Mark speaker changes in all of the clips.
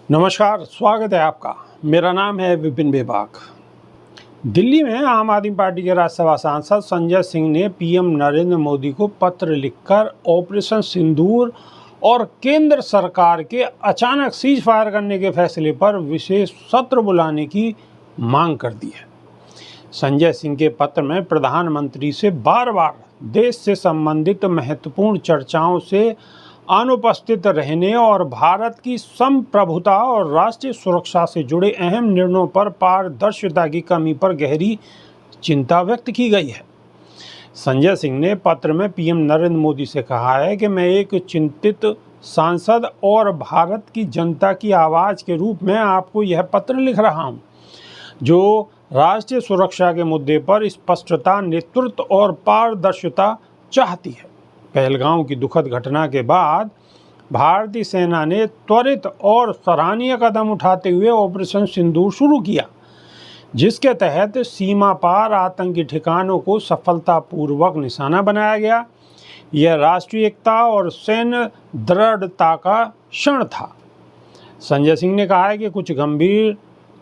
Speaker 1: नमस्कार, स्वागत है आपका। मेरा नाम है विपिन बेबाक। दिल्ली में आम आदमी पार्टी के राज्यसभा सांसद संजय सिंह ने पीएम नरेंद्र मोदी को पत्र लिखकर ऑपरेशन सिंदूर और केंद्र सरकार के अचानक सीज फायर करने के फैसले पर विशेष सत्र बुलाने की मांग कर दी है। संजय सिंह के पत्र में प्रधानमंत्री से बार बार देश से संबंधित महत्वपूर्ण चर्चाओं से अनुपस्थित रहने और भारत की संप्रभुता और राष्ट्रीय सुरक्षा से जुड़े अहम निर्णयों पर पारदर्शिता की कमी पर गहरी चिंता व्यक्त की गई है। संजय सिंह ने पत्र में पीएम नरेंद्र मोदी से कहा है कि मैं एक चिंतित सांसद और भारत की जनता की आवाज़ के रूप में आपको यह पत्र लिख रहा हूं, जो राष्ट्रीय सुरक्षा के मुद्दे पर स्पष्टता, नेतृत्व और पारदर्शिता चाहती है। पहलगांव की दुखद घटना के बाद भारतीय सेना ने त्वरित और सराहनीय कदम उठाते हुए ऑपरेशन सिंदूर शुरू किया, जिसके तहत सीमा पार आतंकी ठिकानों को सफलतापूर्वक निशाना बनाया गया। यह राष्ट्रीय एकता और सैन्य दृढ़ता का क्षण था। संजय सिंह ने कहा है कि कुछ गंभीर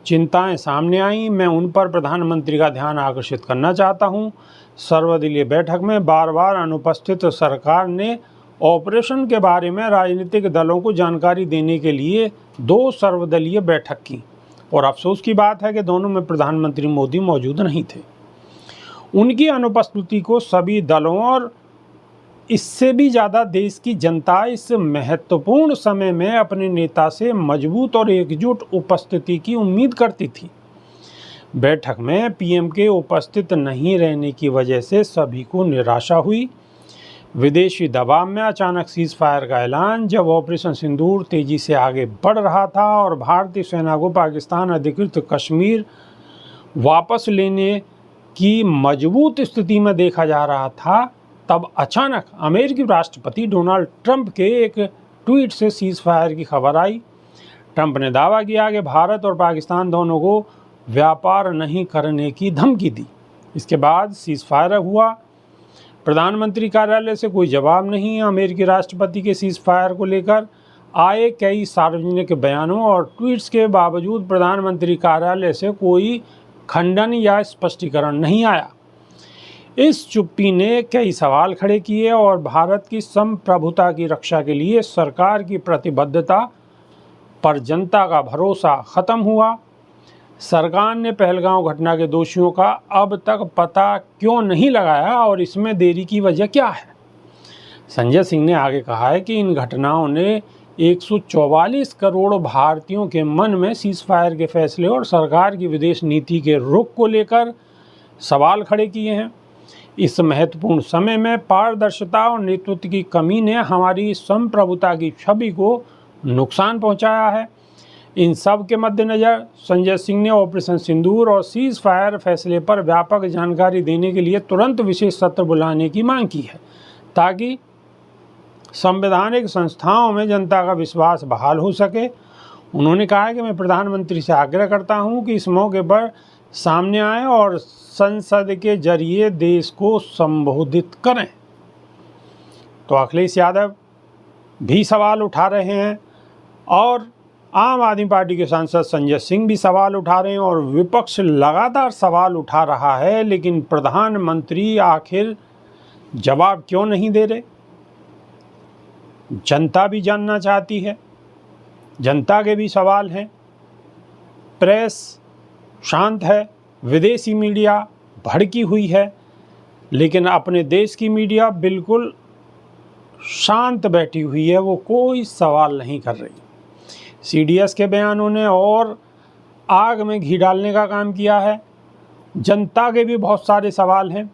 Speaker 1: चिंताएं सामने आई, मैं उन पर प्रधानमंत्री का ध्यान आकर्षित करना चाहता हूं। सर्वदलीय बैठक में बार बार अनुपस्थित सरकार ने ऑपरेशन के बारे में राजनीतिक दलों को जानकारी देने के लिए 2 सर्वदलीय बैठक की, और अफसोस की बात है कि दोनों में प्रधानमंत्री मोदी मौजूद नहीं थे। उनकी अनुपस्थिति को सभी दलों और इससे भी ज़्यादा देश की जनता इस महत्वपूर्ण समय में अपने नेता से मजबूत और एकजुट उपस्थिति की उम्मीद करती थी। बैठक में पीएम के उपस्थित नहीं रहने की वजह से सभी को निराशा हुई। विदेशी दबाव में अचानक सीज फायर का ऐलान, जब ऑपरेशन सिंदूर तेजी से आगे बढ़ रहा था और भारतीय सेना को पाकिस्तान अधिकृत कश्मीर वापस लेने की मजबूत स्थिति में देखा जा रहा था, तब अचानक अमेरिकी राष्ट्रपति डोनाल्ड ट्रंप के एक ट्वीट से सीज फायर की खबर आई। ट्रंप ने दावा किया कि भारत और पाकिस्तान दोनों को व्यापार नहीं करने की धमकी दी। इसके बाद सीज फायर हुआ। प्रधानमंत्री कार्यालय से कोई जवाब नहीं। अमेरिकी राष्ट्रपति के सीज फायर को लेकर आए कई सार्वजनिक बयानों और ट्वीट्स के बावजूद प्रधानमंत्री कार्यालय से कोई खंडन या स्पष्टीकरण नहीं आया। इस चुप्पी ने कई सवाल खड़े किए और भारत की संप्रभुता की रक्षा के लिए सरकार की प्रतिबद्धता पर जनता का भरोसा खत्म हुआ। सरकार ने पहलगांव घटना के दोषियों का अब तक पता क्यों नहीं लगाया और इसमें देरी की वजह क्या है? संजय सिंह ने आगे कहा है कि इन घटनाओं ने 144 करोड़ भारतीयों के मन में सीज फायर के फैसले और सरकार की विदेश नीति के रुख को लेकर सवाल खड़े किए हैं। इस महत्वपूर्ण समय में पारदर्शिता और नेतृत्व की कमी ने हमारी संप्रभुता की छवि को नुकसान पहुंचाया है। इन सब के मद्देनज़र संजय सिंह ने ऑपरेशन सिंदूर और सीज फायर फैसले पर व्यापक जानकारी देने के लिए तुरंत विशेष सत्र बुलाने की मांग की है, ताकि संवैधानिक संस्थाओं में जनता का विश्वास बहाल हो सके। उन्होंने कहा है कि मैं प्रधानमंत्री से आग्रह करता हूं कि इस मौके पर सामने आए और संसद के जरिए देश को संबोधित करें। तो अखिलेश यादव भी सवाल उठा रहे हैं और आम आदमी पार्टी के सांसद संजय सिंह भी सवाल उठा रहे हैं और विपक्ष लगातार सवाल उठा रहा है, लेकिन प्रधानमंत्री आखिर जवाब क्यों नहीं दे रहे? जनता भी जानना चाहती है, जनता के भी सवाल हैं। प्रेस शांत है, विदेशी मीडिया भड़की हुई है, लेकिन अपने देश की मीडिया बिल्कुल शांत बैठी हुई है, वो कोई सवाल नहीं कर रही। सीडीएस के बयानों ने और आग में घी डालने का काम किया है। जनता के भी बहुत सारे सवाल हैं।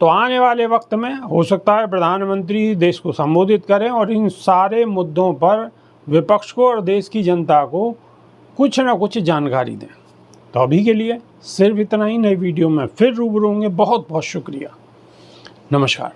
Speaker 1: तो आने वाले वक्त में हो सकता है प्रधानमंत्री देश को संबोधित करें और इन सारे मुद्दों पर विपक्ष को और देश की जनता को कुछ ना कुछ जानकारी दें। तो अभी के लिए सिर्फ इतना ही। नई वीडियो में फिर रूबरू होंगे। बहुत बहुत शुक्रिया। नमस्कार।